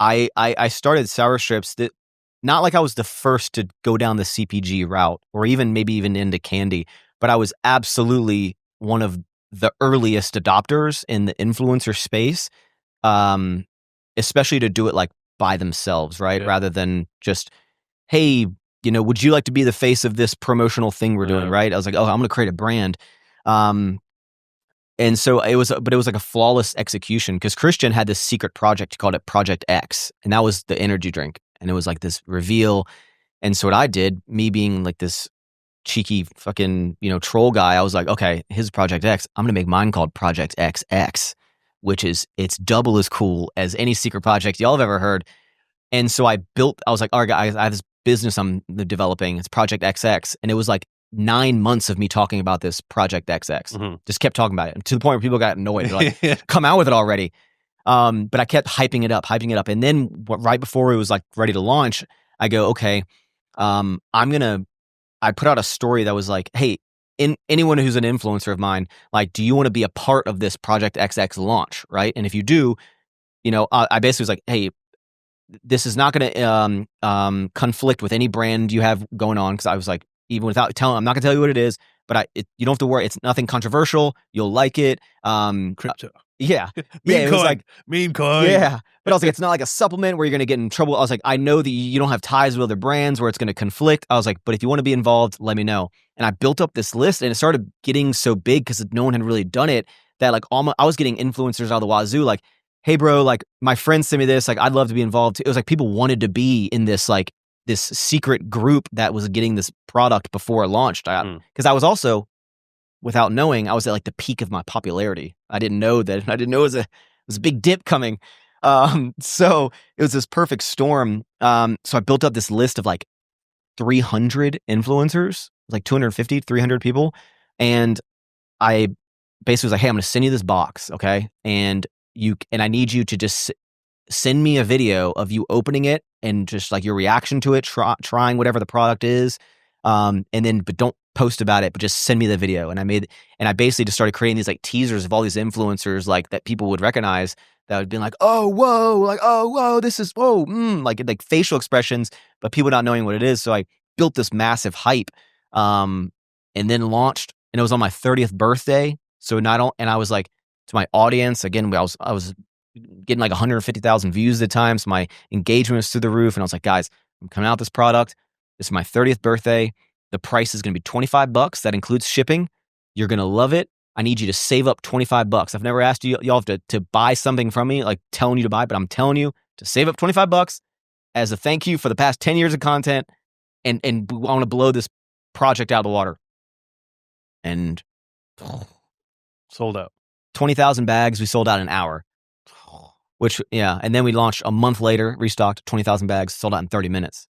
I started Sour Strips that not like I was the first to go down the CPG route or maybe even into candy, but I was absolutely one of the earliest adopters in the influencer space, especially to do it like by themselves, right? Yeah. Rather than just, hey, would you like to be the face of this promotional thing we're doing, right? I was like, oh, I'm going to create a brand. And so it was like a flawless execution because Christian had this secret project, he called it Project X, and that was the energy drink. And it was like this reveal. And so what I did, me being like this cheeky fucking, troll guy, I was like, okay, his Project X, I'm going to make mine called Project XX, which is, it's double as cool as any secret project y'all have ever heard. And so I was like, all right, guys, I have this business I'm developing. It's Project XX. And it was like 9 months of me talking about this Project XX. Just kept talking about it to the point where people got annoyed. They're like, come out with it already. But I kept hyping it up. And then right before it was like ready to launch, I go, okay, I put out a story that was like, hey, anyone who's an influencer of mine, like, do you want to be a part of this Project XX launch, right? And if you do, I basically was like, hey, this is not going to conflict with any brand you have going on, because I was like, even without telling, I'm not going to tell you what it is, but you don't have to worry. It's nothing controversial. You'll like it. Crypto. Yeah. It was like meme coin. Yeah. But I was like, it's not like a supplement where you're going to get in trouble. I was like, I know that you don't have ties with other brands where it's going to conflict. I was like, but if you want to be involved, let me know. And I built up this list, and it started getting so big because no one had really done it, that like I was getting influencers out of the wazoo, like, hey bro, like my friend sent me this, like I'd love to be involved too. It was like people wanted to be in this like this secret group that was getting this product before it launched. Because I was also, without knowing, I was at like the peak of my popularity. I didn't know it was a big dip coming. So it was this perfect storm. So I built up this list of like 300 influencers, like 250, 300 people. And I basically was like, hey, I'm going to send you this box. Okay. And I need you to just send me a video of you opening it and just like your reaction to it, trying whatever the product is. But don't post about it, but just send me the video. And I basically just started creating these like teasers of all these influencers like that people would recognize, that would be like, oh, whoa, like, oh, whoa, this is, whoa, like facial expressions, but people not knowing what it is. So I built this massive hype, and then launched, and it was on my 30th birthday. So and I was like, to my audience, again, I was getting like 150,000 views at the time. So my engagement was through the roof. And I was like, guys, I'm coming out with this product. This is my 30th birthday. The price is going to be $25. That includes shipping. You're going to love it. I need you to save up $25. I've never asked y'all to buy something from me, like telling you to buy, but I'm telling you to save up $25 as a thank you for the past 10 years of content. And I want to blow this project out of the water. And sold out. 20,000 bags. We sold out in an hour. Which, yeah. And then we launched a month later, restocked 20,000 bags, sold out in 30 minutes.